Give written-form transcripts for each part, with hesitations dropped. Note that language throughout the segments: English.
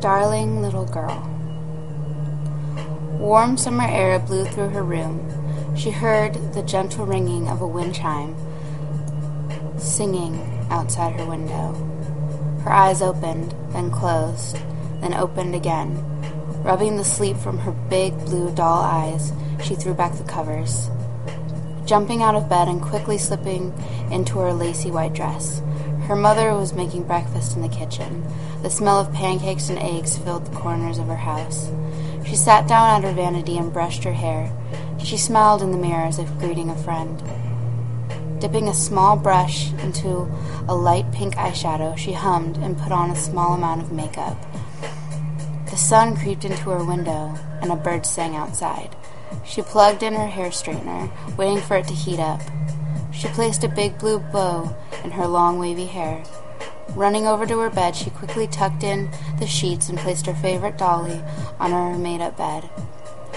Darling little girl. Warm summer air blew through her room. She heard the gentle ringing of a wind chime singing outside her window. Her eyes opened, then closed, then opened again. Rubbing the sleep from her big blue doll eyes, she threw back the covers, jumping out of bed and quickly slipping into her lacy white dress. Her mother was making breakfast in the kitchen. The smell of pancakes and eggs filled the corners of her house. She sat down at her vanity and brushed her hair. She smiled in the mirror as if greeting a friend. Dipping a small brush into a light pink eyeshadow, she hummed and put on a small amount of makeup. The sun creeped into her window, and a bird sang outside. She plugged in her hair straightener, waiting for it to heat up. She placed a big blue bow in her long wavy hair. Running over to her bed, she quickly tucked in the sheets and placed her favorite dolly on her made-up bed.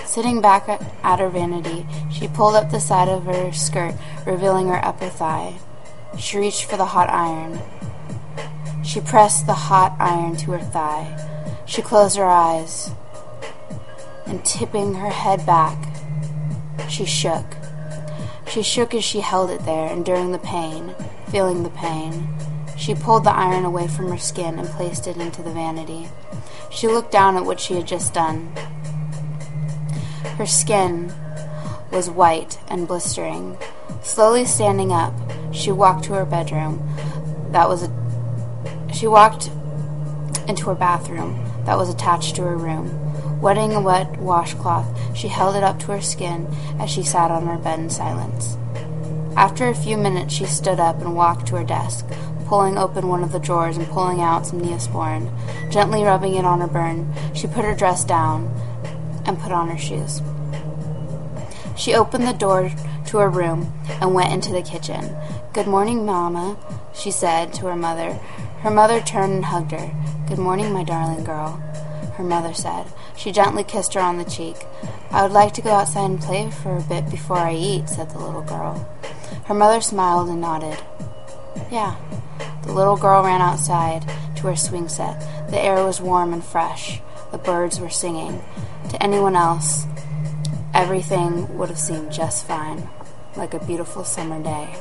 Sitting back at her vanity, she pulled up the side of her skirt, revealing her upper thigh. She reached for the hot iron. She pressed the hot iron to her thigh. She closed her eyes, and tipping her head back, she shook. She shook as she held it there, enduring the pain, feeling the pain. She pulled the iron away from her skin and placed it into the vanity. She looked down at what she had just done. Her skin was white and blistering. Slowly standing up, she walked to her bedroom. She walked into her bathroom that was attached to her room. Wetting a wet washcloth, she held it up to her skin as she sat on her bed in silence. After a few minutes, she stood up and walked to her desk, pulling open one of the drawers and pulling out some Neosporin. Gently rubbing it on her burn, she put her dress down and put on her shoes. She opened the door to her room and went into the kitchen. "Good morning, Mama," she said to her mother. Her mother turned and hugged her. "Good morning, my darling girl," her mother said. She gently kissed her on the cheek. "I would like to go outside and play for a bit before I eat," said the little girl. Her mother smiled and nodded. "Yeah." The little girl ran outside to her swing set. The air was warm and fresh. The birds were singing. To anyone else, everything would have seemed just fine, like a beautiful summer day.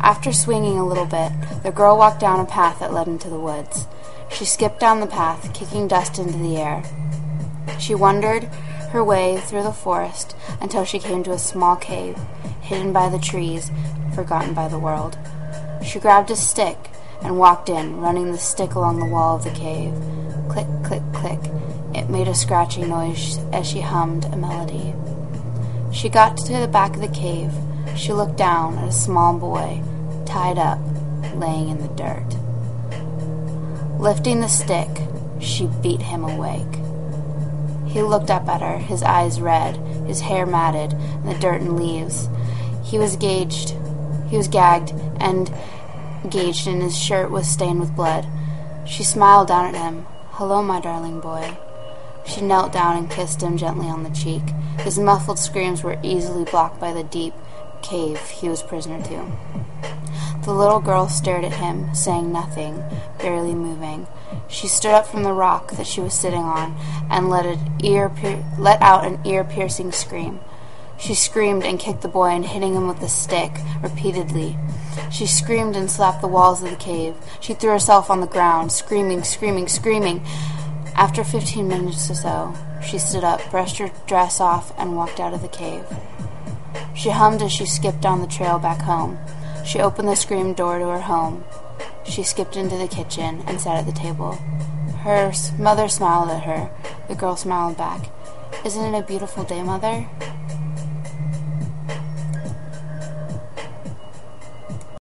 After swinging a little bit, the girl walked down a path that led into the woods. She skipped down the path, kicking dust into the air. She wandered her way through the forest until she came to a small cave, hidden by the trees, forgotten by the world. She grabbed a stick and walked in, running the stick along the wall of the cave. Click, click, click. It made a scratching noise as she hummed a melody. She got to the back of the cave. She looked down at a small boy, tied up, laying in the dirt. Lifting the stick, she beat him awake. He looked up at her, his eyes red, his hair matted in the dirt and leaves. He was gagged, and his shirt was stained with blood. She smiled down at him. "Hello, my darling boy." She knelt down and kissed him gently on the cheek. His muffled screams were easily blocked by the deep cave he was prisoner to. The little girl stared at him, saying nothing, barely moving. She stood up from the rock that she was sitting on and let out an ear-piercing scream. She screamed and kicked the boy and hitting him with the stick repeatedly. She screamed and slapped the walls of the cave. She threw herself on the ground, screaming, screaming, screaming. After 15 minutes or so, she stood up, brushed her dress off, and walked out of the cave. She hummed as she skipped down the trail back home. She opened the screen door to her home. She skipped into the kitchen and sat at the table. Her mother smiled at her. The girl smiled back. "Isn't it a beautiful day, Mother?"